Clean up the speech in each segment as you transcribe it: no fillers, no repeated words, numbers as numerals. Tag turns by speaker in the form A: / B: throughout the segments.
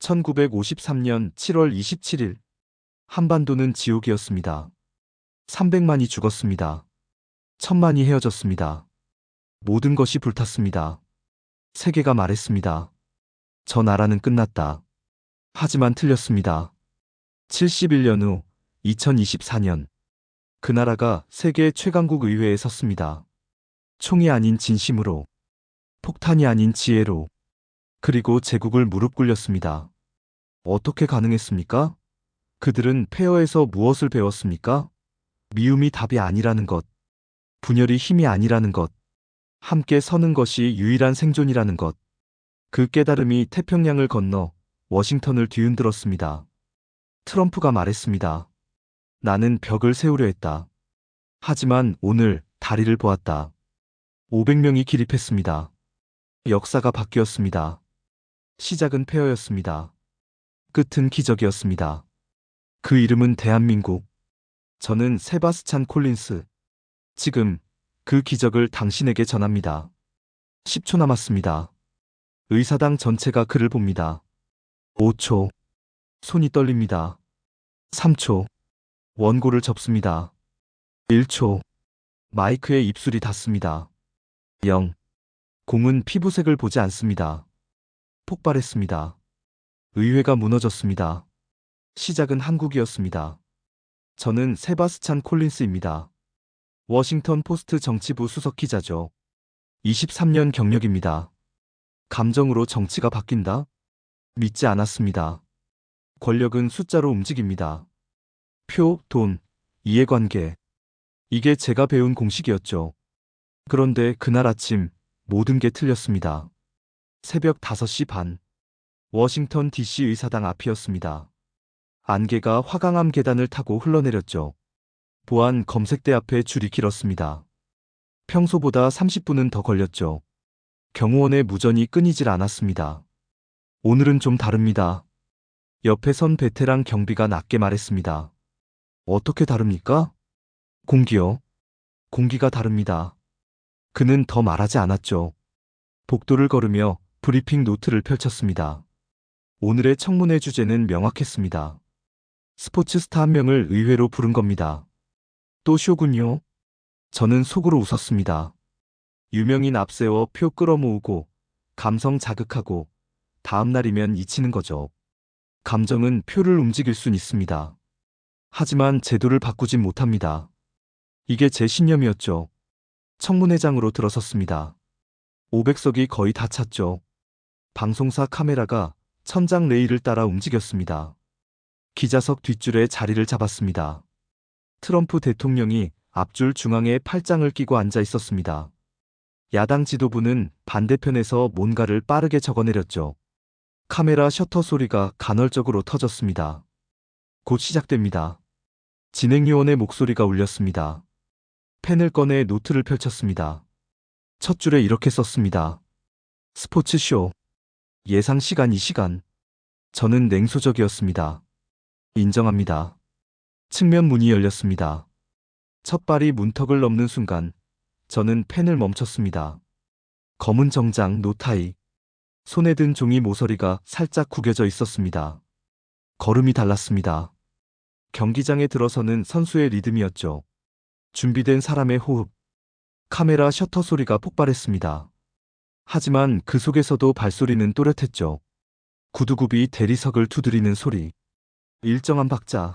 A: 1953년 7월 27일 한반도는 지옥이었습니다. 300만이 죽었습니다. 1000만이 헤어졌습니다. 모든 것이 불탔습니다. 세계가 말했습니다. 저 나라는 끝났다. 하지만 틀렸습니다. 71년 후 2024년 그 나라가 세계 최강국 의회에 섰습니다. 총이 아닌 진심으로, 폭탄이 아닌 지혜로, 그리고 제국을 무릎 꿇렸습니다. 어떻게 가능했습니까? 그들은 폐허에서 무엇을 배웠습니까? 미움이 답이 아니라는 것, 분열이 힘이 아니라는 것, 함께 서는 것이 유일한 생존이라는 것. 그 깨달음이 태평양을 건너 워싱턴을 뒤흔들었습니다. 트럼프가 말했습니다. 나는 벽을 세우려 했다. 하지만 오늘 다리를 보았다. 500명이 기립했습니다. 역사가 바뀌었습니다. 시작은 폐허였습니다. 끝은 기적이었습니다. 그 이름은 대한민국. 저는 세바스찬 콜린스. 지금 그 기적을 당신에게 전합니다. 10초 남았습니다. 의사당 전체가 그를 봅니다. 5초. 손이 떨립니다. 3초. 원고를 접습니다. 1초. 마이크에 입술이 닿습니다. 0. 공은 피부색을 보지 않습니다. 폭발했습니다. 의회가 무너졌습니다. 시작은 한국이었습니다. 저는 세바스찬 콜린스입니다. 워싱턴 포스트 정치부 수석 기자죠. 23년 경력입니다. 감정으로 정치가 바뀐다? 믿지 않았습니다. 권력은 숫자로 움직입니다. 표, 돈, 이해관계. 이게 제가 배운 공식이었죠. 그런데 그날 아침 모든 게 틀렸습니다. 새벽 5시 반. 워싱턴 DC 의사당 앞이었습니다. 안개가 화강암 계단을 타고 흘러내렸죠. 보안 검색대 앞에 줄이 길었습니다. 평소보다 30분은 더 걸렸죠. 경호원의 무전이 끊이질 않았습니다. 오늘은 좀 다릅니다. 옆에 선 베테랑 경비가 낮게 말했습니다. 어떻게 다릅니까? 공기요. 공기가 다릅니다. 그는 더 말하지 않았죠. 복도를 걸으며 브리핑 노트를 펼쳤습니다. 오늘의 청문회 주제는 명확했습니다. 스포츠 스타 한 명을 의회로 부른 겁니다. 또 쇼군요? 저는 속으로 웃었습니다. 유명인 앞세워 표 끌어모으고 감성 자극하고 다음 날이면 잊히는 거죠. 감정은 표를 움직일 순 있습니다. 하지만 제도를 바꾸진 못합니다. 이게 제 신념이었죠. 청문회장으로 들어섰습니다. 500석이 거의 다 찼죠. 방송사 카메라가 천장 레일을 따라 움직였습니다. 기자석 뒷줄에 자리를 잡았습니다. 트럼프 대통령이 앞줄 중앙에 팔짱을 끼고 앉아 있었습니다. 야당 지도부는 반대편에서 뭔가를 빠르게 적어내렸죠. 카메라 셔터 소리가 간헐적으로 터졌습니다. 곧 시작됩니다. 진행요원의 목소리가 울렸습니다. 펜을 꺼내 노트를 펼쳤습니다. 첫 줄에 이렇게 썼습니다. 스포츠쇼. 예상 시간 2시간. 저는 냉소적이었습니다. 인정합니다. 측면 문이 열렸습니다. 첫 발이 문턱을 넘는 순간 저는 펜을 멈췄습니다. 검은 정장 노타이. 손에 든 종이 모서리가 살짝 구겨져 있었습니다. 걸음이 달랐습니다. 경기장에 들어서는 선수의 리듬이었죠. 준비된 사람의 호흡. 카메라 셔터 소리가 폭발했습니다. 하지만 그 속에서도 발소리는 또렷했죠. 구두굽이 대리석을 두드리는 소리. 일정한 박자.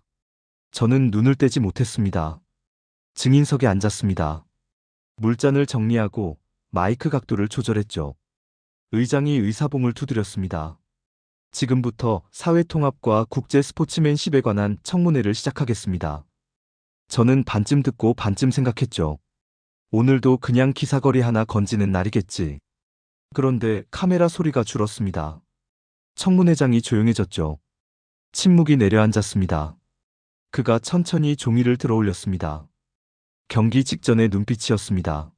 A: 저는 눈을 떼지 못했습니다. 증인석에 앉았습니다. 물잔을 정리하고 마이크 각도를 조절했죠. 의장이 의사봉을 두드렸습니다. 지금부터 사회통합과 국제 스포츠맨십에 관한 청문회를 시작하겠습니다. 저는 반쯤 듣고 반쯤 생각했죠. 오늘도 그냥 기사거리 하나 건지는 날이겠지. 그런데 카메라 소리가 줄었습니다. 청문회장이 조용해졌죠. 침묵이 내려앉았습니다. 그가 천천히 종이를 들어올렸습니다. 경기 직전의 눈빛이었습니다.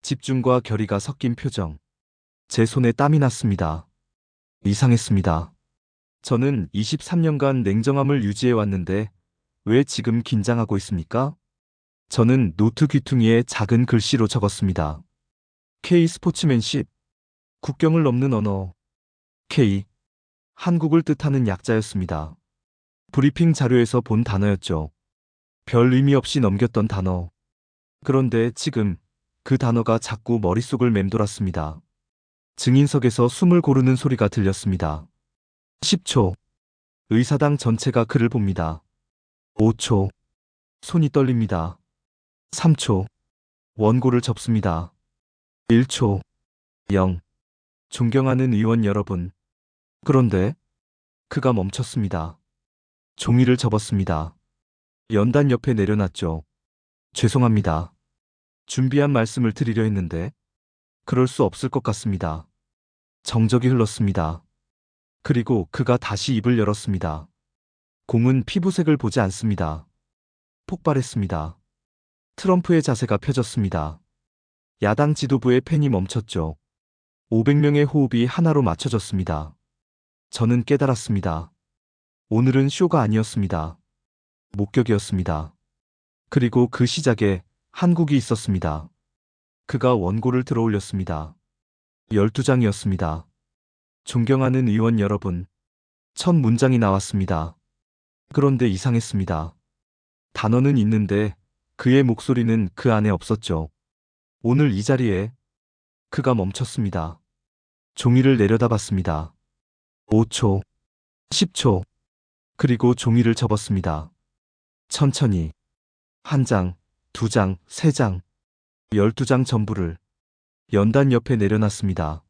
A: 집중과 결의가 섞인 표정. 제 손에 땀이 났습니다. 이상했습니다. 저는 23년간 냉정함을 유지해왔는데 왜 지금 긴장하고 있습니까? 저는 노트 귀퉁이에 작은 글씨로 적었습니다. K 스포츠맨십. 국경을 넘는 언어. K. 한국을 뜻하는 약자였습니다. 브리핑 자료에서 본 단어였죠. 별 의미 없이 넘겼던 단어. 그런데 지금 그 단어가 자꾸 머릿속을 맴돌았습니다. 증인석에서 숨을 고르는 소리가 들렸습니다. 10초. 의사당 전체가 그를 봅니다. 5초. 손이 떨립니다. 3초. 원고를 접습니다. 1초. 0. 존경하는 의원 여러분. 그런데 그가 멈췄습니다. 종이를 접었습니다. 연단 옆에 내려놨죠. 죄송합니다. 준비한 말씀을 드리려 했는데 그럴 수 없을 것 같습니다. 정적이 흘렀습니다. 그리고 그가 다시 입을 열었습니다. 공은 피부색을 보지 않습니다. 폭발했습니다. 트럼프의 자세가 펴졌습니다. 야당 지도부의 펜이 멈췄죠. 500명의 호흡이 하나로 맞춰졌습니다. 저는 깨달았습니다. 오늘은 쇼가 아니었습니다. 목격이었습니다. 그리고 그 시작에 한국이 있었습니다. 그가 원고를 들어 올렸습니다. 12장이었습니다. 존경하는 의원 여러분. 첫 문장이 나왔습니다. 그런데 이상했습니다. 단어는 있는데 그의 목소리는 그 안에 없었죠. 오늘 이 자리에 그가 멈췄습니다. 종이를 내려다봤습니다. 5초, 10초, 그리고 종이를 접었습니다. 천천히. 한 장, 두 장, 세 장, 12장 전부를 연단 옆에 내려놨습니다.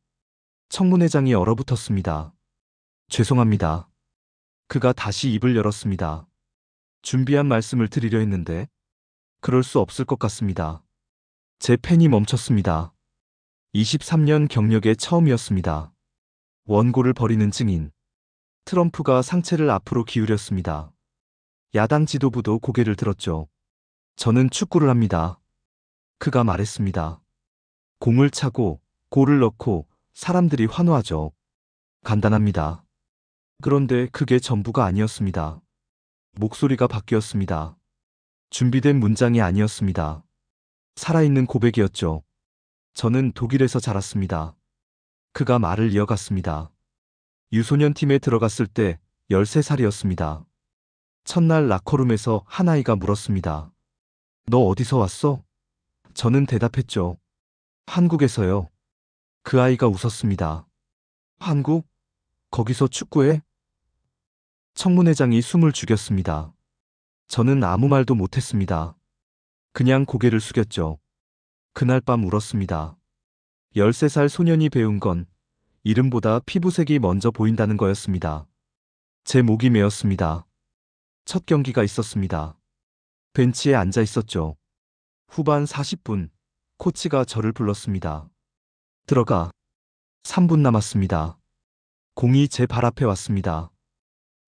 A: 청문회장이 얼어붙었습니다. 죄송합니다. 그가 다시 입을 열었습니다. 준비한 말씀을 드리려 했는데 그럴 수 없을 것 같습니다. 제 펜이 멈췄습니다. 23년 경력의 처음이었습니다. 원고를 버리는 증인. 트럼프가 상체를 앞으로 기울였습니다. 야당 지도부도 고개를 들었죠. 저는 축구를 합니다. 그가 말했습니다. 공을 차고 골을 넣고 사람들이 환호하죠. 간단합니다. 그런데 그게 전부가 아니었습니다. 목소리가 바뀌었습니다. 준비된 문장이 아니었습니다. 살아있는 고백이었죠. 저는 독일에서 자랐습니다. 그가 말을 이어갔습니다. 유소년 팀에 들어갔을 때 13살이었습니다. 첫날 라커룸에서 한 아이가 물었습니다. 너 어디서 왔어? 저는 대답했죠. 한국에서요. 그 아이가 웃었습니다. 한국? 거기서 축구해? 청문회장이 숨을 죽였습니다. 저는 아무 말도 못했습니다. 그냥 고개를 숙였죠. 그날 밤 울었습니다. 13살 소년이 배운 건 이름보다 피부색이 먼저 보인다는 거였습니다. 제 목이 메었습니다. 첫 경기가 있었습니다. 벤치에 앉아 있었죠. 후반 40분, 코치가 저를 불렀습니다. 들어가. 3분 남았습니다. 공이 제 발 앞에 왔습니다.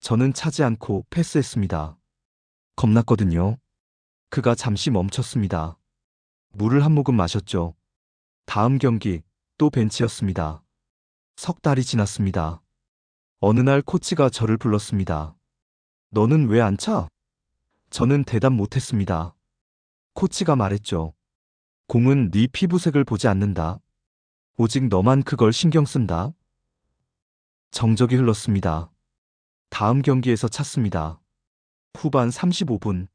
A: 저는 차지 않고 패스했습니다. 겁났거든요. 그가 잠시 멈췄습니다. 물을 한 모금 마셨죠. 다음 경기, 또 벤치였습니다. 석 달이 지났습니다. 어느 날 코치가 저를 불렀습니다. 너는 왜 안 차? 저는 대답 못했습니다. 코치가 말했죠. 공은 네 피부색을 보지 않는다. 오직 너만 그걸 신경 쓴다. 정적이 흘렀습니다. 다음 경기에서 찼습니다. 후반 35분.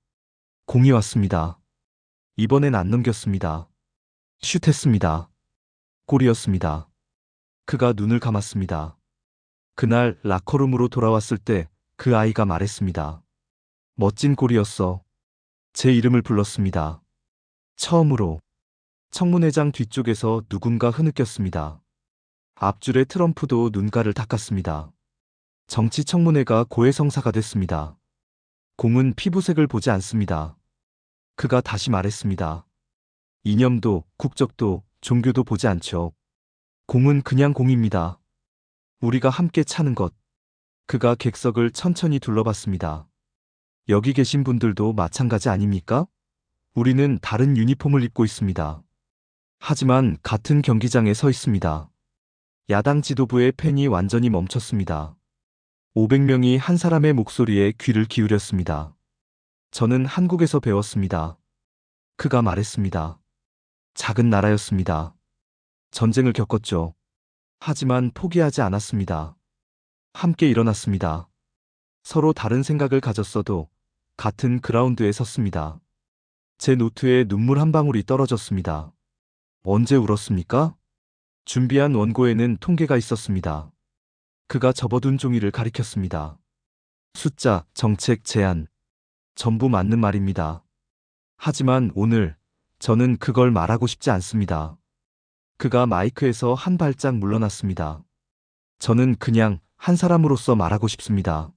A: 공이 왔습니다. 이번엔 안 넘겼습니다. 슛했습니다. 골이었습니다. 그가 눈을 감았습니다. 그날 라커룸으로 돌아왔을 때 그 아이가 말했습니다. 멋진 골이었어. 제 이름을 불렀습니다. 처음으로. 청문회장 뒤쪽에서 누군가 흐느꼈습니다. 앞줄에 트럼프도 눈가를 닦았습니다. 정치 청문회가 고해성사가 됐습니다. 공은 피부색을 보지 않습니다. 그가 다시 말했습니다. 이념도, 국적도, 종교도 보지 않죠. 공은 그냥 공입니다. 우리가 함께 차는 것. 그가 객석을 천천히 둘러봤습니다. 여기 계신 분들도 마찬가지 아닙니까? 우리는 다른 유니폼을 입고 있습니다. 하지만 같은 경기장에 서 있습니다. 야당 지도부의 펜이 완전히 멈췄습니다. 500명이 한 사람의 목소리에 귀를 기울였습니다. 저는 한국에서 배웠습니다. 그가 말했습니다. 작은 나라였습니다. 전쟁을 겪었죠. 하지만 포기하지 않았습니다. 함께 일어났습니다. 서로 다른 생각을 가졌어도 같은 그라운드에 섰습니다. 제 노트에 눈물 한 방울이 떨어졌습니다. 언제 울었습니까? 준비한 원고에는 통계가 있었습니다. 그가 접어둔 종이를 가리켰습니다. 숫자, 정책, 제안. 전부 맞는 말입니다. 하지만 오늘 저는 그걸 말하고 싶지 않습니다. 그가 마이크에서 한 발짝 물러났습니다. 저는 그냥 한 사람으로서 말하고 싶습니다.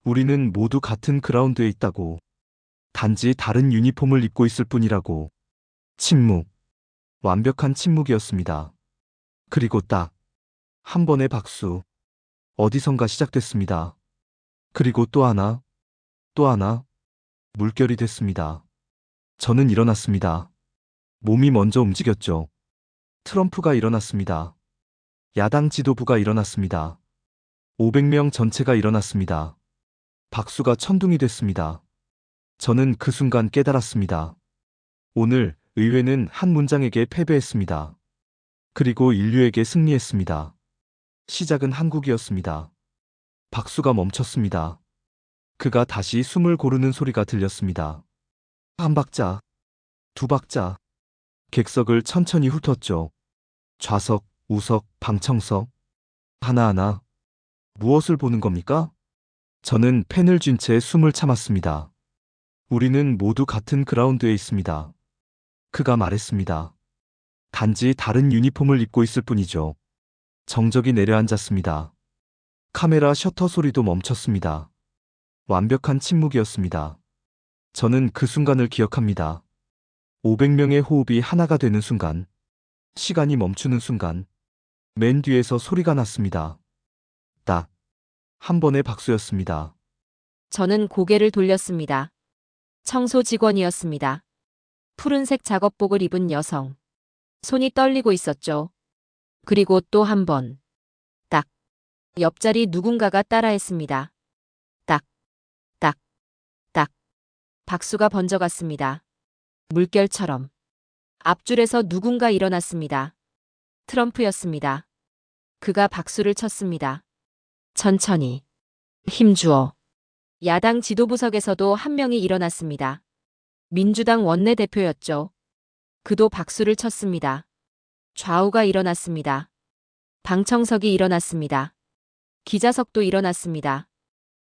A: 우리는 모두 같은 그라운드에 있다고. 단지 다른 유니폼을 입고 있을 뿐이라고. 침묵. 완벽한 침묵이었습니다. 그리고 딱 한 번의 박수. 어디선가 시작됐습니다. 그리고 또 하나, 또 하나. 물결이 됐습니다. 저는 일어났습니다. 몸이 먼저 움직였죠. 트럼프가 일어났습니다. 야당 지도부가 일어났습니다. 500명 전체가 일어났습니다. 박수가 천둥이 됐습니다. 저는 그 순간 깨달았습니다. 오늘 의회는 한 문장에게 패배했습니다. 그리고 인류에게 승리했습니다. 시작은 한국이었습니다. 박수가 멈췄습니다. 그가 다시 숨을 고르는 소리가 들렸습니다. 한 박자, 두 박자. 객석을 천천히 훑었죠. 좌석, 우석, 방청석. 하나하나. 무엇을 보는 겁니까? 저는 펜을 쥔 채 숨을 참았습니다. 우리는 모두 같은 그라운드에 있습니다. 그가 말했습니다. 단지 다른 유니폼을 입고 있을 뿐이죠. 정적이 내려앉았습니다. 카메라 셔터 소리도 멈췄습니다. 완벽한 침묵이었습니다. 저는 그 순간을 기억합니다. 500명의 호흡이 하나가 되는 순간, 시간이 멈추는 순간, 맨 뒤에서 소리가 났습니다. 딱 한 번의 박수였습니다.
B: 저는 고개를 돌렸습니다. 청소 직원이었습니다. 푸른색 작업복을 입은 여성. 손이 떨리고 있었죠. 그리고 또 한 번. 딱. 옆자리 누군가가 따라했습니다. 딱. 딱. 딱. 박수가 번져갔습니다. 물결처럼. 앞줄에서 누군가 일어났습니다. 트럼프였습니다. 그가 박수를 쳤습니다. 천천히. 힘주어. 야당 지도부석에서도 한 명이 일어났습니다. 민주당 원내대표였죠. 그도 박수를 쳤습니다. 좌우가 일어났습니다. 방청석이 일어났습니다. 기자석도 일어났습니다.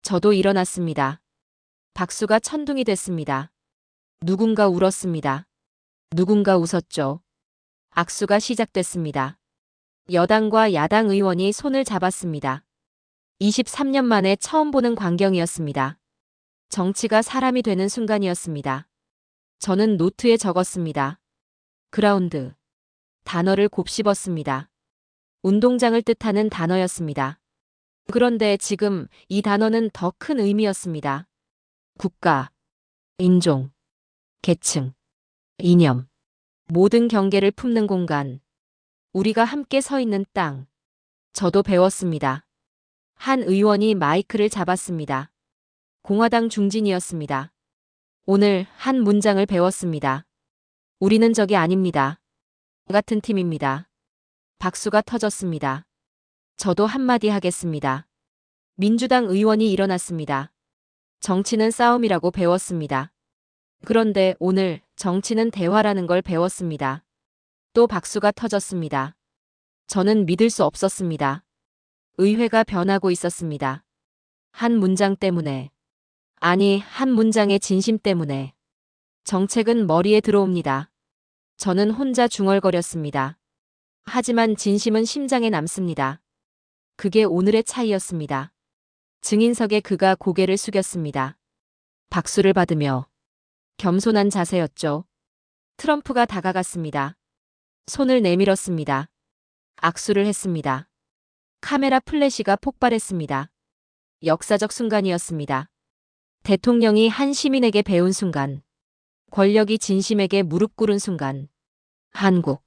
B: 저도 일어났습니다. 박수가 천둥이 됐습니다. 누군가 울었습니다. 누군가 웃었죠. 악수가 시작됐습니다. 여당과 야당 의원이 손을 잡았습니다. 23년 만에 처음 보는 광경이었습니다. 정치가 사람이 되는 순간이었습니다. 저는 노트에 적었습니다. 그라운드. 단어를 곱씹었습니다. 운동장을 뜻하는 단어였습니다. 그런데 지금 이 단어는 더 큰 의미였습니다. 국가, 인종, 계층, 이념. 모든 경계를 품는 공간. 우리가 함께 서 있는 땅. 저도 배웠습니다. 한 의원이 마이크를 잡았습니다. 공화당 중진이었습니다. 오늘 한 문장을 배웠습니다. 우리는 적이 아닙니다. 같은 팀입니다. 박수가 터졌습니다. 저도 한마디 하겠습니다. 민주당 의원이 일어났습니다. 정치는 싸움이라고 배웠습니다. 그런데 오늘 정치는 대화라는 걸 배웠습니다. 또 박수가 터졌습니다. 저는 믿을 수 없었습니다. 의회가 변하고 있었습니다. 한 문장 때문에. 아니, 한 문장의 진심 때문에. 정책은 머리에 들어옵니다. 저는 혼자 중얼거렸습니다. 하지만 진심은 심장에 남습니다. 그게 오늘의 차이였습니다. 증인석에 그가 고개를 숙였습니다. 박수를 받으며 겸손한 자세였죠. 트럼프가 다가갔습니다. 손을 내밀었습니다. 악수를 했습니다. 카메라 플래시가 폭발했습니다. 역사적 순간이었습니다. 대통령이 한 시민에게 배운 순간. 권력이 진심에게 무릎 꿇은 순간. 한국.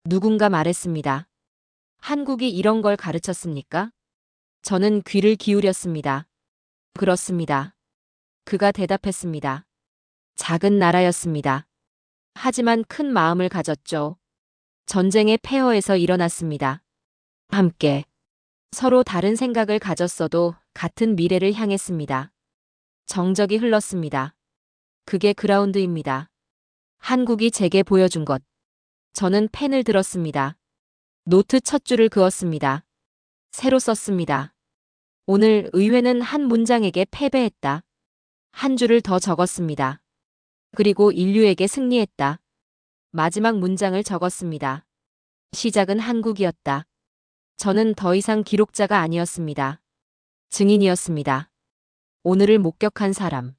B: 누군가 말했습니다. 한국이 이런 걸 가르쳤습니까? 저는 귀를 기울였습니다. 그렇습니다. 그가 대답했습니다. 작은 나라였습니다. 하지만 큰 마음을 가졌죠. 전쟁의 폐허에서 일어났습니다. 함께. 서로 다른 생각을 가졌어도 같은 미래를 향했습니다. 정적이 흘렀습니다. 그게 그라운드입니다. 한국이 제게 보여준 것. 저는 펜을 들었습니다. 노트 첫 줄을 그었습니다. 새로 썼습니다. 오늘 의회는 한 문장에게 패배했다. 한 줄을 더 적었습니다. 그리고 인류에게 승리했다. 마지막 문장을 적었습니다. 시작은 한국이었다. 저는 더 이상 기록자가 아니었습니다. 증인이었습니다. 오늘을 목격한 사람,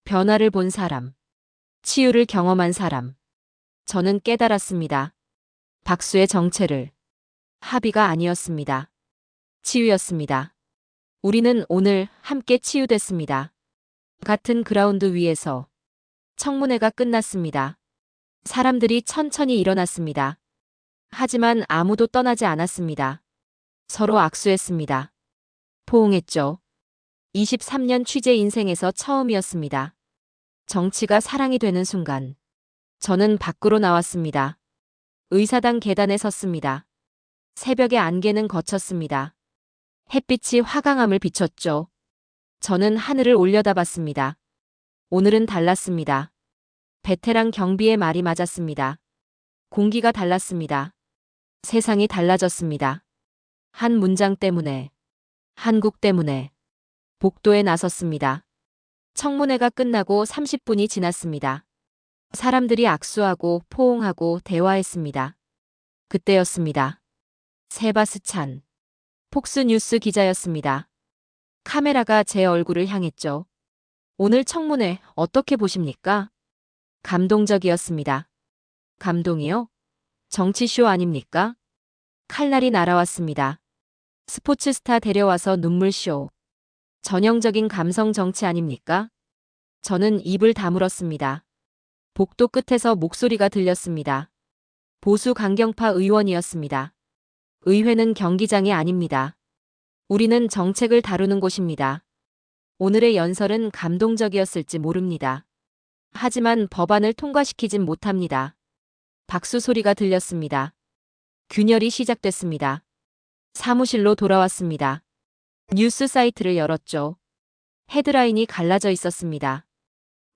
B: 변화를 본 사람, 치유를 경험한 사람. 저는 깨달았습니다. 박수의 정체를. 합의가 아니었습니다. 치유였습니다. 우리는 오늘 함께 치유됐습니다. 같은 그라운드 위에서. 청문회가 끝났습니다. 사람들이 천천히 일어났습니다. 하지만 아무도 떠나지 않았습니다. 서로 악수했습니다. 포옹했죠. 23년 취재 인생에서 처음이었습니다. 정치가 사랑이 되는 순간. 저는 밖으로 나왔습니다. 의사당 계단에 섰습니다. 새벽의 안개는 걷혔습니다. 햇빛이 화강암을 비췄죠. 저는 하늘을 올려다봤습니다. 오늘은 달랐습니다. 베테랑 경비의 말이 맞았습니다. 공기가 달랐습니다. 세상이 달라졌습니다. 한 문장 때문에, 한국 때문에. 복도에 나섰습니다. 청문회가 끝나고 30분이 지났습니다. 사람들이 악수하고 포옹하고 대화했습니다. 그때였습니다. 세바스찬. 폭스뉴스 기자였습니다. 카메라가 제 얼굴을 향했죠. 오늘 청문회 어떻게 보십니까? 감동적이었습니다. 감동이요? 정치쇼 아닙니까? 칼날이 날아왔습니다. 스포츠 스타 데려와서 눈물쇼. 전형적인 감성 정치 아닙니까? 저는 입을 다물었습니다. 복도 끝에서 목소리가 들렸습니다. 보수 강경파 의원이었습니다. 의회는 경기장이 아닙니다. 우리는 정책을 다루는 곳입니다. 오늘의 연설은 감동적이었을지 모릅니다. 하지만 법안을 통과시키진 못합니다. 박수 소리가 들렸습니다. 균열이 시작됐습니다. 사무실로 돌아왔습니다. 뉴스 사이트를 열었죠. 헤드라인이 갈라져 있었습니다.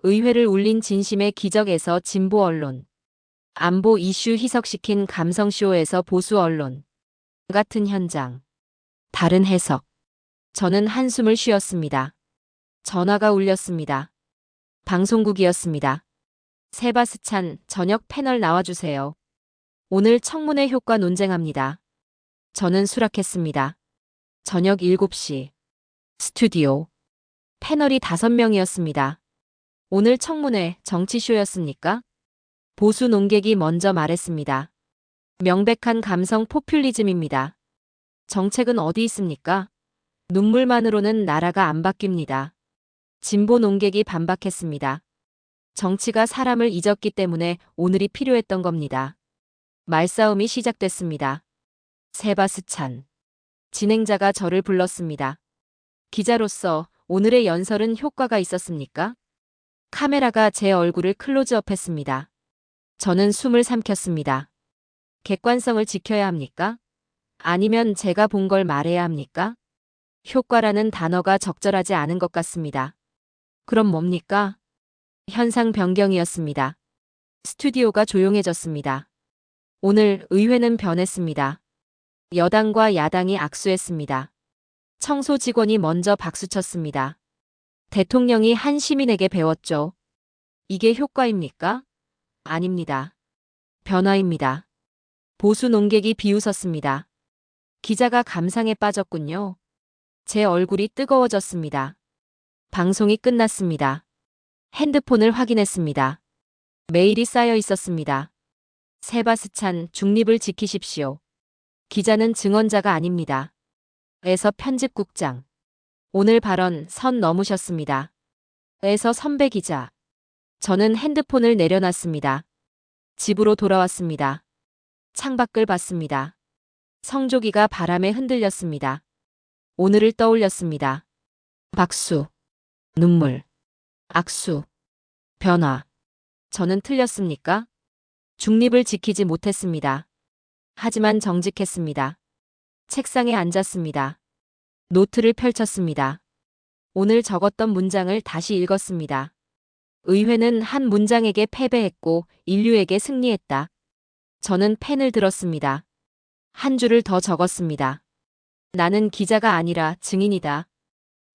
B: 의회를 울린 진심의 기적에서 진보 언론. 안보 이슈 희석시킨 감성쇼에서 보수 언론. 같은 현장. 다른 해석. 저는 한숨을 쉬었습니다. 전화가 울렸습니다. 방송국이었습니다. 세바스찬, 저녁 패널 나와주세요. 오늘 청문회 효과 논쟁합니다. 저는 수락했습니다. 저녁 7시. 스튜디오. 패널이 5명이었습니다. 오늘 청문회 정치쇼였습니까? 보수 논객이 먼저 말했습니다. 명백한 감성 포퓰리즘입니다. 정책은 어디 있습니까? 눈물만으로는 나라가 안 바뀝니다. 진보 논객이 반박했습니다. 정치가 사람을 잊었기 때문에 오늘이 필요했던 겁니다. 말싸움이 시작됐습니다. 세바스찬. 진행자가 저를 불렀습니다. 기자로서 오늘의 연설은 효과가 있었습니까? 카메라가 제 얼굴을 클로즈업했습니다. 저는 숨을 삼켰습니다. 객관성을 지켜야 합니까? 아니면 제가 본 걸 말해야 합니까? 효과라는 단어가 적절하지 않은 것 같습니다. 그럼 뭡니까? 현상 변경이었습니다. 스튜디오가 조용해졌습니다. 오늘 의회는 변했습니다. 여당과 야당이 악수했습니다. 청소 직원이 먼저 박수쳤습니다. 대통령이 한 시민에게 배웠죠. 이게 효과입니까? 아닙니다. 변화입니다. 보수 논객이 비웃었습니다. 기자가 감상에 빠졌군요. 제 얼굴이 뜨거워졌습니다. 방송이 끝났습니다. 핸드폰을 확인했습니다. 메일이 쌓여 있었습니다. 세바스찬, 중립을 지키십시오. 기자는 증언자가 아닙니다. 에서 편집국장. 오늘 발언 선 넘으셨습니다. 에서 선배 기자. 저는 핸드폰을 내려놨습니다. 집으로 돌아왔습니다. 창밖을 봤습니다. 성조기가 바람에 흔들렸습니다. 오늘을 떠올렸습니다. 박수, 눈물, 악수, 변화. 저는 틀렸습니까? 중립을 지키지 못했습니다. 하지만 정직했습니다. 책상에 앉았습니다. 노트를 펼쳤습니다. 오늘 적었던 문장을 다시 읽었습니다. 의회는 한 문장에게 패배했고 인류에게 승리했다. 저는 펜을 들었습니다. 한 줄을 더 적었습니다. 나는 기자가 아니라 증인이다.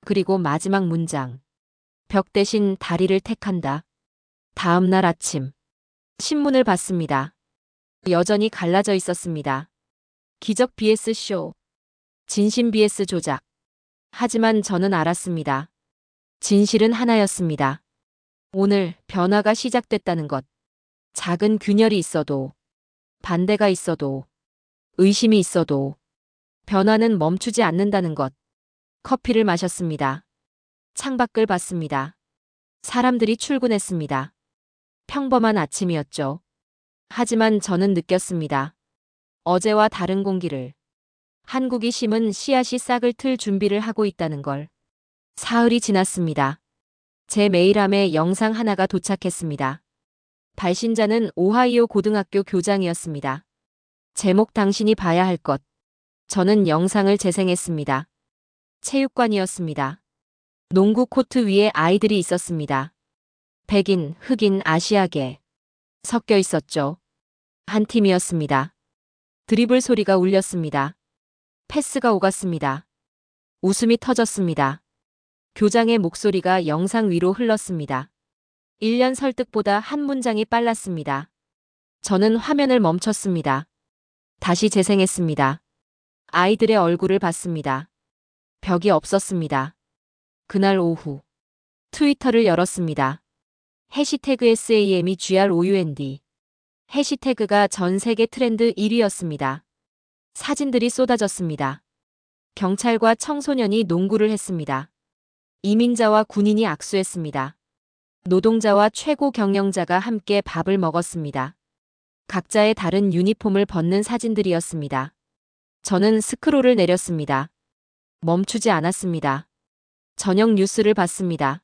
B: 그리고 마지막 문장. 벽 대신 다리를 택한다. 다음 날 아침. 신문을 봤습니다. 여전히 갈라져 있었습니다. 기적 vs 쇼. 진심 vs 조작. 하지만 저는 알았습니다. 진실은 하나였습니다. 오늘 변화가 시작됐다는 것. 작은 균열이 있어도, 반대가 있어도, 의심이 있어도, 변화는 멈추지 않는다는 것. 커피를 마셨습니다. 창밖을 봤습니다. 사람들이 출근했습니다. 평범한 아침이었죠. 하지만 저는 느꼈습니다. 어제와 다른 공기를. 한국이 심은 씨앗이 싹을 틀 준비를 하고 있다는 걸. 사흘이 지났습니다. 제 메일함에 영상 하나가 도착했습니다. 발신자는 오하이오 고등학교 교장이었습니다. 제목 당신이 봐야 할 것. 저는 영상을 재생했습니다. 체육관이었습니다. 농구 코트 위에 아이들이 있었습니다. 백인, 흑인, 아시아계. 섞여 있었죠. 한 팀이었습니다. 드리블 소리가 울렸습니다. 패스가 오갔습니다. 웃음이 터졌습니다. 교장의 목소리가 영상 위로 흘렀습니다. 1년 설득보다 한 문장이 빨랐습니다. 저는 화면을 멈췄습니다. 다시 재생했습니다. 아이들의 얼굴을 봤습니다. 벽이 없었습니다. 그날 오후 트위터를 열었습니다. 해시태그 SAMEGROUND. 해시태그가 전 세계 트렌드 1위였습니다. 사진들이 쏟아졌습니다. 경찰과 청소년이 농구를 했습니다. 이민자와 군인이 악수했습니다. 노동자와 최고 경영자가 함께 밥을 먹었습니다. 각자의 다른 유니폼을 벗는 사진들이었습니다. 저는 스크롤을 내렸습니다. 멈추지 않았습니다. 저녁 뉴스를 봤습니다.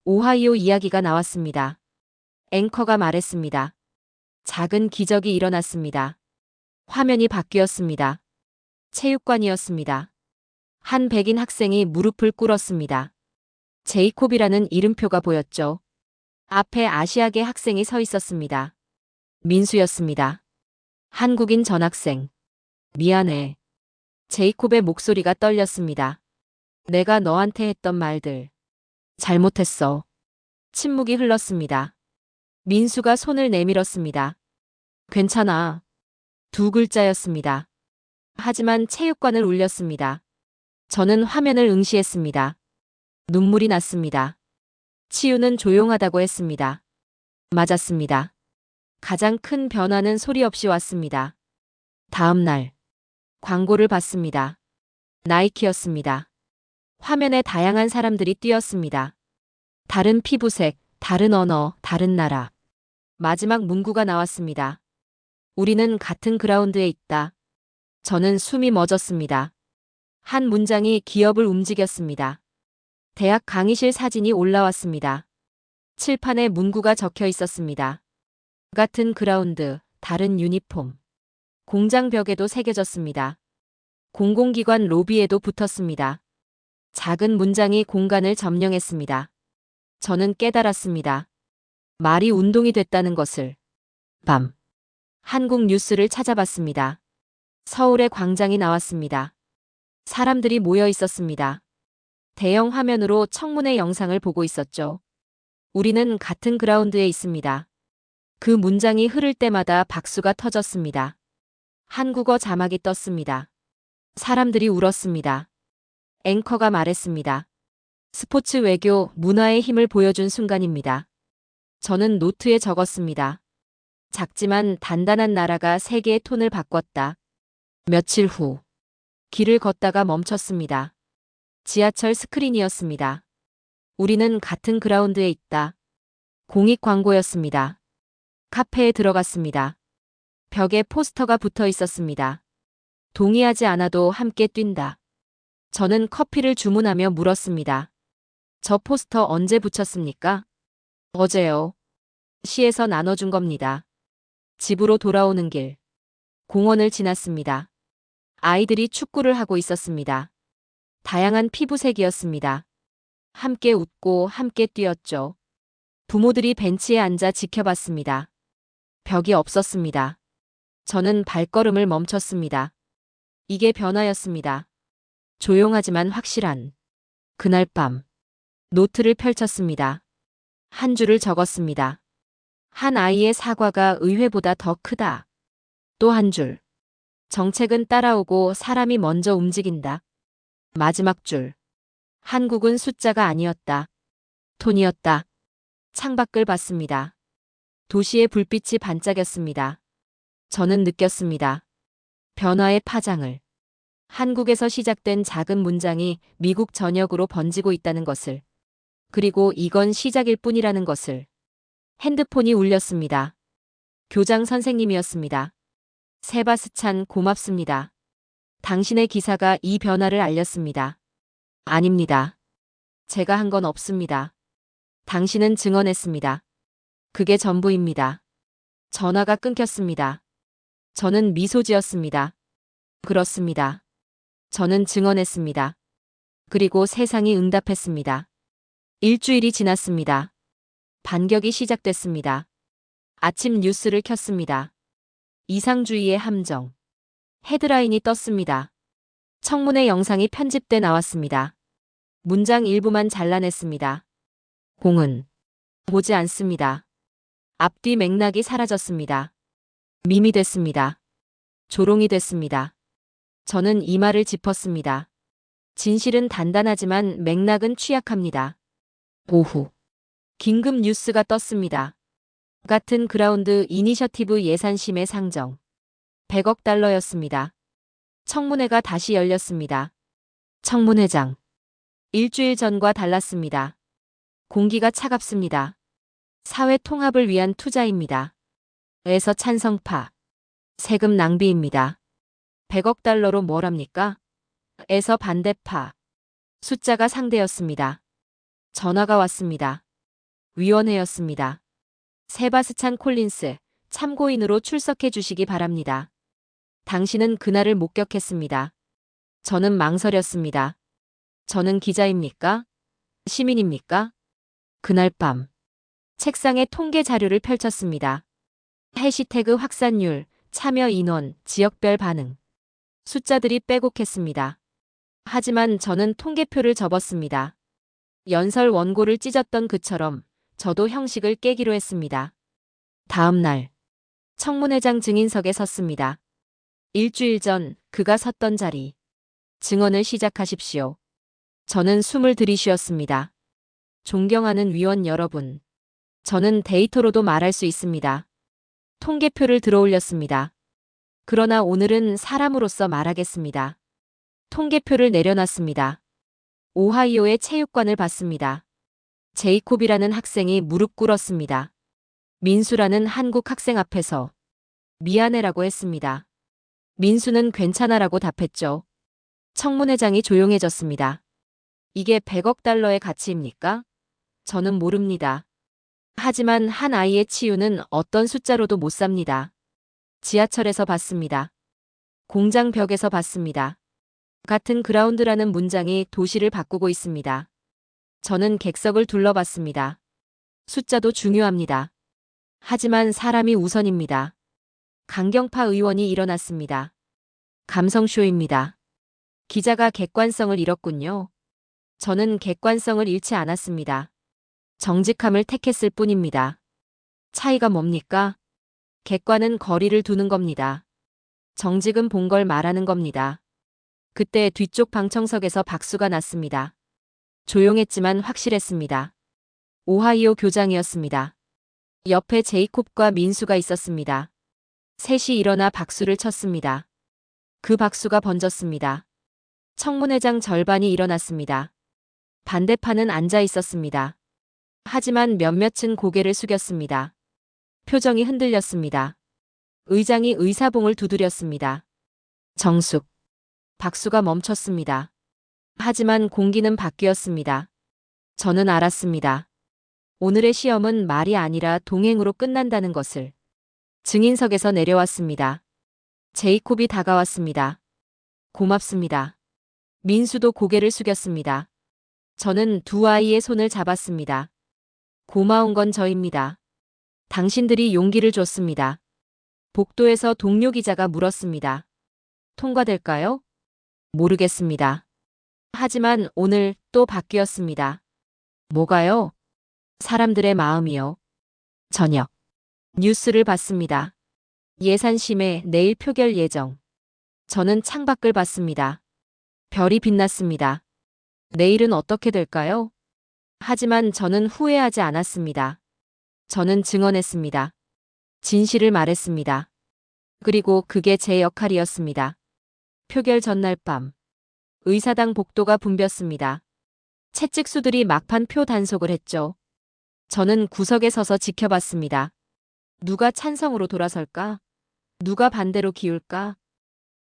B: 오하이오 이야기가 나왔습니다. 앵커가 말했습니다. 작은 기적이 일어났습니다. 화면이 바뀌었습니다. 체육관이었습니다. 한 백인 학생이 무릎을 꿇었습니다. 제이콥이라는 이름표가 보였죠. 앞에 아시아계 학생이 서 있었습니다. 민수였습니다. 한국인 전학생. 미안해. 제이콥의 목소리가 떨렸습니다. 내가 너한테 했던 말들. 잘못했어. 침묵이 흘렀습니다. 민수가 손을 내밀었습니다. 괜찮아. 두 글자였습니다. 하지만 체육관을 울렸습니다. 저는 화면을 응시했습니다. 눈물이 났습니다. 치유는 조용하다고 했습니다. 맞았습니다. 가장 큰 변화는 소리 없이 왔습니다. 다음 날 광고를 봤습니다. 나이키였습니다. 화면에 다양한 사람들이 뛰었습니다. 다른 피부색, 다른 언어, 다른 나라. 마지막 문구가 나왔습니다. 우리는 같은 그라운드에 있다. 저는 숨이 멈췄습니다. 한 문장이 기업을 움직였습니다. 대학 강의실 사진이 올라왔습니다. 칠판에 문구가 적혀 있었습니다. 같은 그라운드, 다른 유니폼. 공장 벽에도 새겨졌습니다. 공공기관 로비에도 붙었습니다. 작은 문장이 공간을 점령했습니다. 저는 깨달았습니다. 말이 운동이 됐다는 것을. 밤. 한국 뉴스를 찾아봤습니다. 서울의 광장이 나왔습니다. 사람들이 모여 있었습니다. 대형 화면으로 청문회 영상을 보고 있었죠. 우리는 같은 그라운드에 있습니다. 그 문장이 흐를 때마다 박수가 터졌습니다. 한국어 자막이 떴습니다. 사람들이 울었습니다. 앵커가 말했습니다. 스포츠 외교, 문화의 힘을 보여준 순간입니다. 저는 노트에 적었습니다. 작지만 단단한 나라가 세계의 톤을 바꿨다. 며칠 후 길을 걷다가 멈췄습니다. 지하철 스크린이었습니다. 우리는 같은 그라운드에 있다. 공익 광고였습니다. 카페에 들어갔습니다. 벽에 포스터가 붙어 있었습니다. 동의하지 않아도 함께 뛴다. 저는 커피를 주문하며 물었습니다. 저 포스터 언제 붙였습니까? 어제요. 시에서 나눠준 겁니다. 집으로 돌아오는 길. 공원을 지났습니다. 아이들이 축구를 하고 있었습니다. 다양한 피부색이었습니다. 함께 웃고 함께 뛰었죠. 부모들이 벤치에 앉아 지켜봤습니다. 벽이 없었습니다. 저는 발걸음을 멈췄습니다. 이게 변화였습니다. 조용하지만 확실한. 그날 밤, 노트를 펼쳤습니다. 한 줄을 적었습니다. 한 아이의 사과가 의회보다 더 크다. 또 한 줄. 정책은 따라오고 사람이 먼저 움직인다. 마지막 줄. 한국은 숫자가 아니었다. 톤이었다. 창밖을 봤습니다. 도시의 불빛이 반짝였습니다. 저는 느꼈습니다. 변화의 파장을. 한국에서 시작된 작은 문장이 미국 전역으로 번지고 있다는 것을. 그리고 이건 시작일 뿐이라는 것을. 핸드폰이 울렸습니다. 교장 선생님이었습니다. 세바스찬 고맙습니다. 당신의 기사가 이 변화를 알렸습니다. 아닙니다. 제가 한 건 없습니다. 당신은 증언했습니다. 그게 전부입니다. 전화가 끊겼습니다. 저는 미소 지었습니다. 그렇습니다. 저는 증언했습니다. 그리고 세상이 응답했습니다. 일주일이 지났습니다. 반격이 시작됐습니다. 아침 뉴스를 켰습니다. 이상주의의 함정. 헤드라인이 떴습니다. 청문회 영상이 편집돼 나왔습니다. 문장 일부만 잘라냈습니다. 공은 보지 않습니다. 앞뒤 맥락이 사라졌습니다. 밈이 됐습니다. 조롱이 됐습니다. 저는 이 말을 짚었습니다. 진실은 단단하지만 맥락은 취약합니다. 오후. 긴급 뉴스가 떴습니다. 같은 그라운드 이니셔티브 예산심의 상정. 100억 달러였습니다. 청문회가 다시 열렸습니다. 청문회장. 일주일 전과 달랐습니다. 공기가 차갑습니다. 사회 통합을 위한 투자입니다. 에서 찬성파. 세금 낭비입니다. 100억 달러로 뭘 합니까? 에서 반대파. 숫자가 상대였습니다. 전화가 왔습니다. 위원회였습니다. 세바스찬 콜린스, 참고인으로 출석해 주시기 바랍니다. 당신은 그날을 목격했습니다. 저는 망설였습니다. 저는 기자입니까? 시민입니까? 그날 밤, 책상에 통계 자료를 펼쳤습니다. 해시태그 확산율, 참여 인원, 지역별 반응. 숫자들이 빼곡했습니다. 하지만 저는 통계표를 접었습니다. 연설 원고를 찢었던 그처럼 저도 형식을 깨기로 했습니다. 다음 날, 청문회장 증인석에 섰습니다. 일주일 전 그가 섰던 자리. 증언을 시작하십시오. 저는 숨을 들이쉬었습니다. 존경하는 위원 여러분. 저는 데이터로도 말할 수 있습니다. 통계표를 들어올렸습니다. 그러나 오늘은 사람으로서 말하겠습니다. 통계표를 내려놨습니다. 오하이오의 체육관을 봤습니다. 제이콥이라는 학생이 무릎 꿇었습니다. 민수라는 한국 학생 앞에서 미안해라고 했습니다. 민수는 괜찮아라고 답했죠. 청문회장이 조용해졌습니다. 이게 100억 달러의 가치입니까? 저는 모릅니다. 하지만 한 아이의 치유는 어떤 숫자로도 못 삽니다. 지하철에서 봤습니다. 공장 벽에서 봤습니다. 같은 그라운드라는 문장이 도시를 바꾸고 있습니다. 저는 객석을 둘러봤습니다. 숫자도 중요합니다. 하지만 사람이 우선입니다. 강경파 의원이 일어났습니다. 감성쇼입니다. 기자가 객관성을 잃었군요. 저는 객관성을 잃지 않았습니다. 정직함을 택했을 뿐입니다. 차이가 뭡니까? 객관은 거리를 두는 겁니다. 정직은 본 걸 말하는 겁니다. 그때 뒤쪽 방청석에서 박수가 났습니다. 조용했지만 확실했습니다. 오하이오 교장이었습니다. 옆에 제이콥과 민수가 있었습니다. 셋이 일어나 박수를 쳤습니다. 그 박수가 번졌습니다. 청문회장 절반이 일어났습니다. 반대파는 앉아 있었습니다. 하지만 몇몇은 고개를 숙였습니다. 표정이 흔들렸습니다. 의장이 의사봉을 두드렸습니다. 정숙. 박수가 멈췄습니다. 하지만 공기는 바뀌었습니다. 저는 알았습니다. 오늘의 시험은 말이 아니라 동행으로 끝난다는 것을. 증인석에서 내려왔습니다. 제이콥이 다가왔습니다. 고맙습니다. 민수도 고개를 숙였습니다. 저는 두 아이의 손을 잡았습니다. 고마운 건 저입니다. 당신들이 용기를 줬습니다. 복도에서 동료 기자가 물었습니다. 통과될까요? 모르겠습니다. 하지만 오늘 또 바뀌었습니다. 뭐가요? 사람들의 마음이요. 저녁. 뉴스를 봤습니다. 예산심의 내일 표결 예정. 저는 창밖을 봤습니다. 별이 빛났습니다. 내일은 어떻게 될까요? 하지만 저는 후회하지 않았습니다. 저는 증언했습니다. 진실을 말했습니다. 그리고 그게 제 역할이었습니다. 표결 전날 밤. 의사당 복도가 붐볐습니다. 채찍수들이 막판 표 단속을 했죠. 저는 구석에 서서 지켜봤습니다. 누가 찬성으로 돌아설까? 누가 반대로 기울까?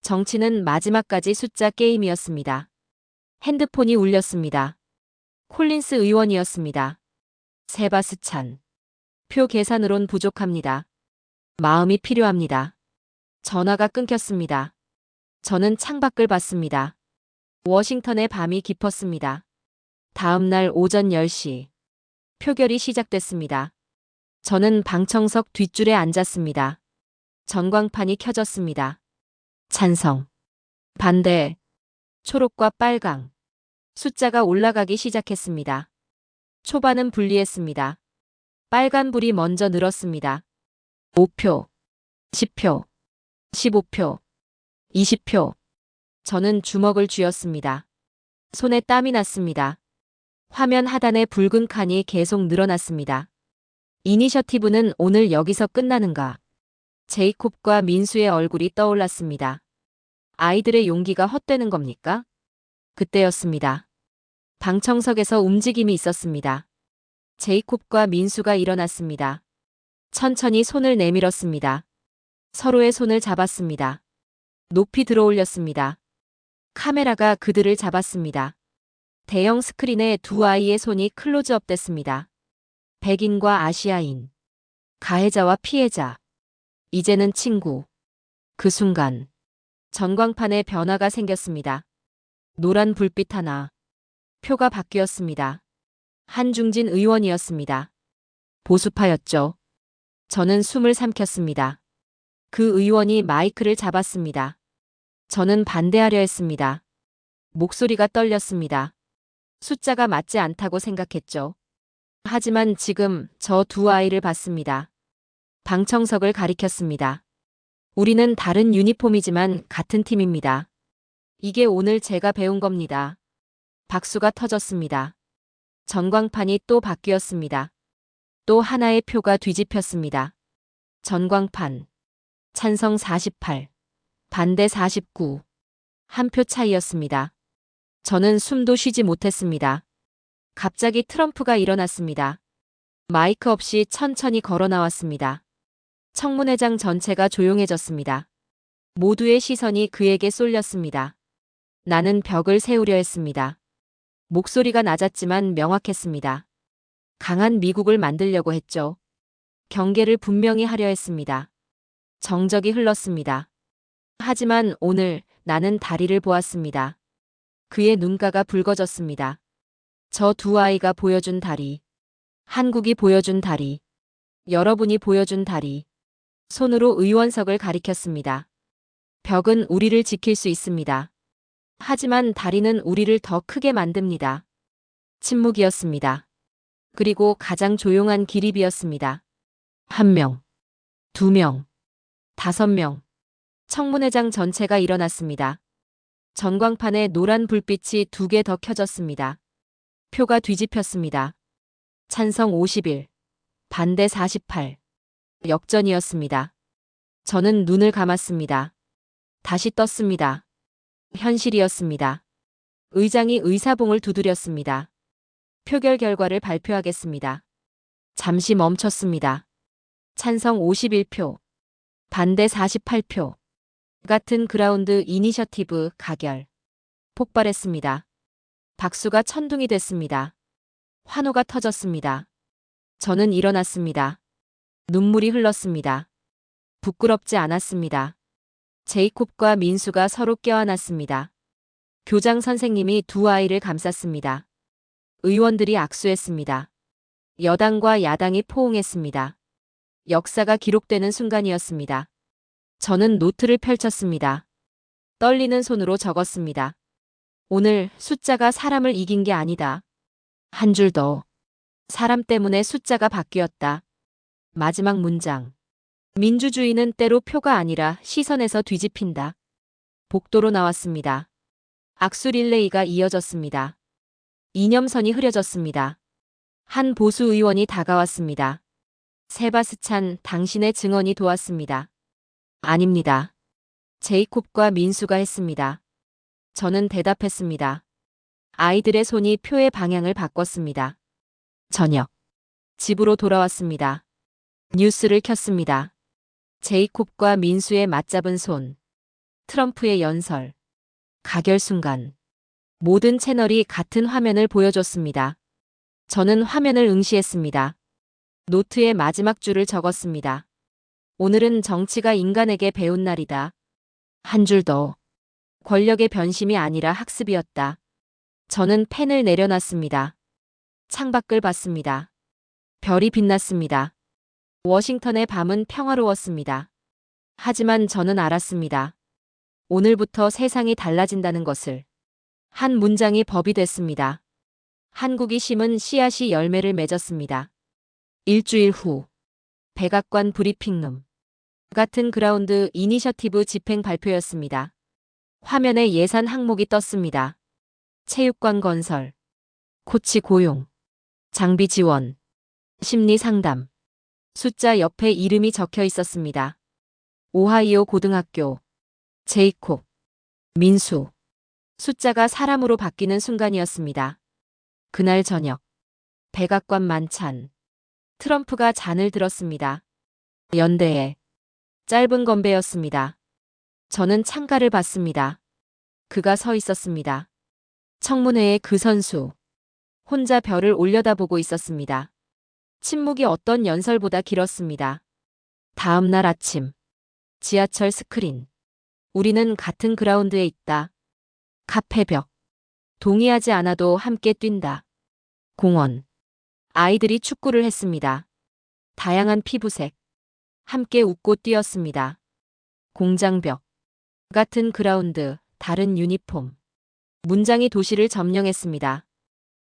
B: 정치는 마지막까지 숫자 게임이었습니다. 핸드폰이 울렸습니다. 콜린스 의원이었습니다. 세바스찬. 표 계산으론 부족합니다. 마음이 필요합니다. 전화가 끊겼습니다. 저는 창밖을 봤습니다. 워싱턴의 밤이 깊었습니다. 다음 날 오전 10시. 표결이 시작됐습니다. 저는 방청석 뒷줄에 앉았습니다. 전광판이 켜졌습니다. 찬성. 반대. 초록과 빨강. 숫자가 올라가기 시작했습니다. 초반은 불리했습니다. 빨간불이 먼저 늘었습니다. 5표, 10표, 15표, 20표. 저는 주먹을 쥐었습니다. 손에 땀이 났습니다. 화면 하단의 붉은 칸이 계속 늘어났습니다. 이니셔티브는 오늘 여기서 끝나는가? 제이콥과 민수의 얼굴이 떠올랐습니다. 아이들의 용기가 헛되는 겁니까? 그때였습니다. 방청석에서 움직임이 있었습니다. 제이콥과 민수가 일어났습니다. 천천히 손을 내밀었습니다. 서로의 손을 잡았습니다. 높이 들어올렸습니다. 카메라가 그들을 잡았습니다. 대형 스크린에 두 아이의 손이 클로즈업 됐습니다. 백인과 아시아인. 가해자와 피해자. 이제는 친구. 그 순간 전광판에 변화가 생겼습니다. 노란 불빛 하나. 표가 바뀌었습니다. 한중진 의원이었습니다. 보수파였죠. 저는 숨을 삼켰습니다. 그 의원이 마이크를 잡았습니다. 저는 반대하려 했습니다. 목소리가 떨렸습니다. 숫자가 맞지 않다고 생각했죠. 하지만 지금 저 두 아이를 봤습니다. 방청석을 가리켰습니다. 우리는 다른 유니폼이지만 같은 팀입니다. 이게 오늘 제가 배운 겁니다. 박수가 터졌습니다. 전광판이 또 바뀌었습니다. 또 하나의 표가 뒤집혔습니다. 전광판. 찬성 48. 반대 49. 한 표 차이였습니다. 저는 숨도 쉬지 못했습니다. 갑자기 트럼프가 일어났습니다. 마이크 없이 천천히 걸어 나왔습니다. 청문회장 전체가 조용해졌습니다. 모두의 시선이 그에게 쏠렸습니다. 나는 벽을 세우려 했습니다. 목소리가 낮았지만 명확했습니다. 강한 미국을 만들려고 했죠. 경계를 분명히 하려 했습니다. 정적이 흘렀습니다. 하지만 오늘 나는 다리를 보았습니다. 그의 눈가가 붉어졌습니다. 저 두 아이가 보여준 다리. 한국이 보여준 다리. 여러분이 보여준 다리. 손으로 의원석을 가리켰습니다. 벽은 우리를 지킬 수 있습니다. 하지만 다리는 우리를 더 크게 만듭니다. 침묵이었습니다. 그리고 가장 조용한 기립이었습니다. 1명, 2명, 5명. 청문회장 전체가 일어났습니다. 전광판에 노란 불빛이 2개 더 켜졌습니다. 표가 뒤집혔습니다. 찬성 51, 반대 48. 역전이었습니다. 저는 눈을 감았습니다. 다시 떴습니다. 현실이었습니다. 의장이 의사봉을 두드렸습니다. 표결 결과를 발표하겠습니다. 잠시 멈췄습니다. 찬성 51표, 반대 48표. 같은 그라운드 이니셔티브 가결. 폭발했습니다. 박수가 천둥이 됐습니다. 환호가 터졌습니다. 저는 일어났습니다. 눈물이 흘렀습니다. 부끄럽지 않았습니다. 제이콥과 민수가 서로 껴안았습니다. 교장 선생님이 두 아이를 감쌌습니다. 의원들이 악수했습니다. 여당과 야당이 포옹했습니다. 역사가 기록되는 순간이었습니다. 저는 노트를 펼쳤습니다. 떨리는 손으로 적었습니다. 오늘 숫자가 사람을 이긴 게 아니다. 한 줄 더. 사람 때문에 숫자가 바뀌었다. 마지막 문장. 민주주의는 때로 표가 아니라 시선에서 뒤집힌다. 복도로 나왔습니다. 악수 릴레이가 이어졌습니다. 이념선이 흐려졌습니다. 한 보수 의원이 다가왔습니다. 세바스찬, 당신의 증언이 도왔습니다. 아닙니다. 제이콥과 민수가 했습니다. 저는 대답했습니다. 아이들의 손이 표의 방향을 바꿨습니다. 저녁. 집으로 돌아왔습니다. 뉴스를 켰습니다. 제이콥과 민수의 맞잡은 손. 트럼프의 연설. 가결 순간. 모든 채널이 같은 화면을 보여줬습니다. 저는 화면을 응시했습니다. 노트에 마지막 줄을 적었습니다. 오늘은 정치가 인간에게 배운 날이다. 한 줄 더. 권력의 변심이 아니라 학습이었다. 저는 펜을 내려놨습니다. 창밖을 봤습니다. 별이 빛났습니다. 워싱턴의 밤은 평화로웠습니다. 하지만 저는 알았습니다. 오늘부터 세상이 달라진다는 것을. 한 문장이 법이 됐습니다. 한국이 심은 씨앗이 열매를 맺었습니다. 일주일 후. 백악관 브리핑룸. 같은 그라운드 이니셔티브 집행 발표였습니다. 화면에 예산 항목이 떴습니다. 체육관 건설. 코치 고용. 장비 지원. 심리 상담. 숫자 옆에 이름이 적혀 있었습니다. 오하이오 고등학교. 제이콥. 민수. 숫자가 사람으로 바뀌는 순간이었습니다. 그날 저녁. 백악관 만찬. 트럼프가 잔을 들었습니다. 연대에. 짧은 건배였습니다. 저는 창가를 봤습니다. 그가 서 있었습니다. 청문회의 그 선수. 혼자 별을 올려다보고 있었습니다. 침묵이 어떤 연설보다 길었습니다. 다음 날 아침. 지하철 스크린. 우리는 같은 그라운드에 있다. 카페 벽. 동의하지 않아도 함께 뛴다. 공원. 아이들이 축구를 했습니다. 다양한 피부색. 함께 웃고 뛰었습니다. 공장벽. 같은 그라운드, 다른 유니폼. 문장이 도시를 점령했습니다.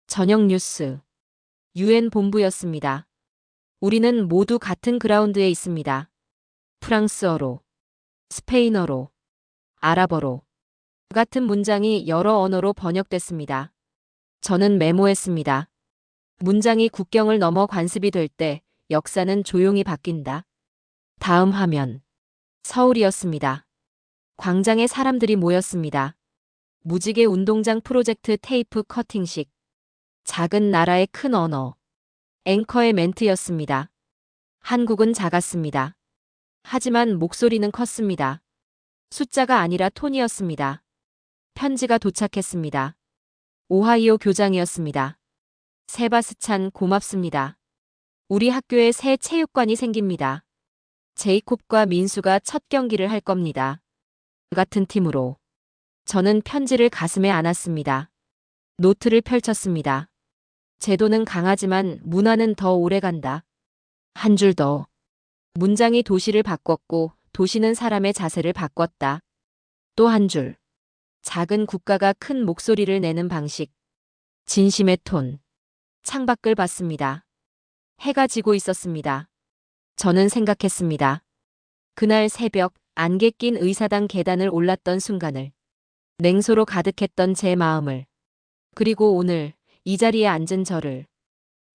B: 저녁 뉴스. 유엔 본부였습니다. 우리는 모두 같은 그라운드에 있습니다. 프랑스어로, 스페인어로, 아랍어로. 같은 문장이 여러 언어로 번역됐습니다. 저는 메모했습니다. 문장이 국경을 넘어 관습이 될 때 역사는 조용히 바뀐다. 다음 화면. 서울이었습니다. 광장에 사람들이 모였습니다. 무지개 운동장 프로젝트 테이프 커팅식. 작은 나라의 큰 언어. 앵커의 멘트였습니다. 한국은 작았습니다. 하지만 목소리는 컸습니다. 숫자가 아니라 톤이었습니다. 편지가 도착했습니다. 오하이오 교장이었습니다. 세바스찬 고맙습니다. 우리 학교에 새 체육관이 생깁니다. 제이콥과 민수가 첫 경기를 할 겁니다. 같은 팀으로. 저는 편지를 가슴에 안았습니다. 노트를 펼쳤습니다. 제도는 강하지만 문화는 더 오래간다. 한 줄 더. 문장이 도시를 바꿨고 도시는 사람의 자세를 바꿨다. 또 한 줄. 작은 국가가 큰 목소리를 내는 방식. 진심의 톤. 창밖을 봤습니다. 해가 지고 있었습니다. 저는 생각했습니다. 그날 새벽 안개 낀 의사당 계단을 올랐던 순간을. 냉소로 가득했던 제 마음을. 그리고 오늘 이 자리에 앉은 저를.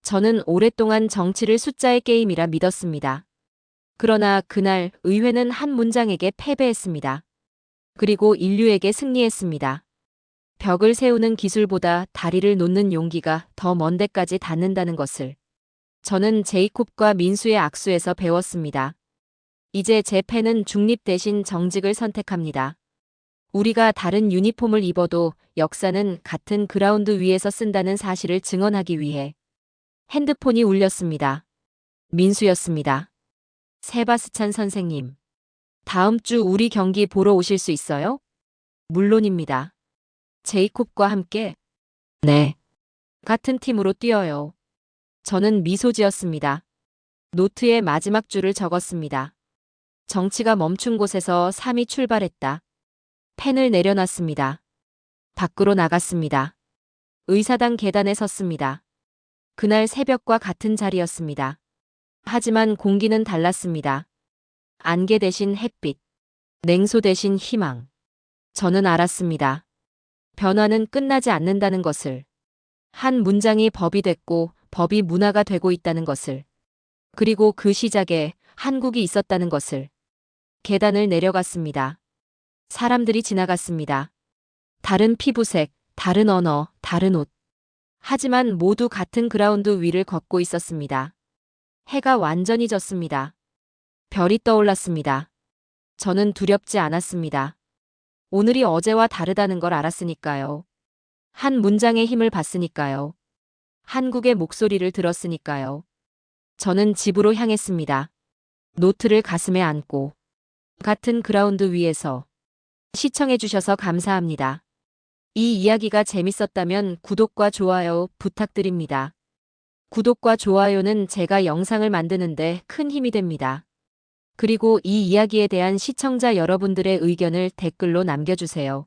B: 저는 오랫동안 정치를 숫자의 게임이라 믿었습니다. 그러나 그날 의회는 한 문장에게 패배했습니다. 그리고 인류에게 승리했습니다. 벽을 세우는 기술보다 다리를 놓는 용기가 더 먼 데까지 닿는다는 것을. 저는 제이콥과 민수의 악수에서 배웠습니다. 이제 제 펜은 중립 대신 정직을 선택합니다. 우리가 다른 유니폼을 입어도 역사는 같은 그라운드 위에서 쓴다는 사실을 증언하기 위해. 핸드폰이 울렸습니다. 민수였습니다. 세바스찬 선생님. 다음 주 우리 경기 보러 오실 수 있어요? 물론입니다. 제이콥과 함께? 네. 같은 팀으로 뛰어요. 저는 미소 지었습니다. 노트에 마지막 줄을 적었습니다. 정치가 멈춘 곳에서 삶이 출발했다. 펜을 내려놨습니다. 밖으로 나갔습니다. 의사당 계단에 섰습니다. 그날 새벽과 같은 자리였습니다. 하지만 공기는 달랐습니다. 안개 대신 햇빛, 냉소 대신 희망. 저는 알았습니다. 변화는 끝나지 않는다는 것을. 한 문장이 법이 됐고 법이 문화가 되고 있다는 것을. 그리고 그 시작에 한국이 있었다는 것을. 계단을 내려갔습니다. 사람들이 지나갔습니다. 다른 피부색, 다른 언어, 다른 옷. 하지만 모두 같은 그라운드 위를 걷고 있었습니다. 해가 완전히 졌습니다. 별이 떠올랐습니다. 저는 두렵지 않았습니다. 오늘이 어제와 다르다는 걸 알았으니까요. 한 문장의 힘을 봤으니까요. 한국의 목소리를 들었으니까요. 저는 집으로 향했습니다. 노트를 가슴에 안고. 같은 그라운드 위에서. 시청해주셔서 감사합니다. 이 이야기가 재밌었다면 구독과 좋아요 부탁드립니다. 구독과 좋아요는 제가 영상을 만드는데 큰 힘이 됩니다. 그리고 이 이야기에 대한 시청자 여러분들의 의견을 댓글로 남겨주세요.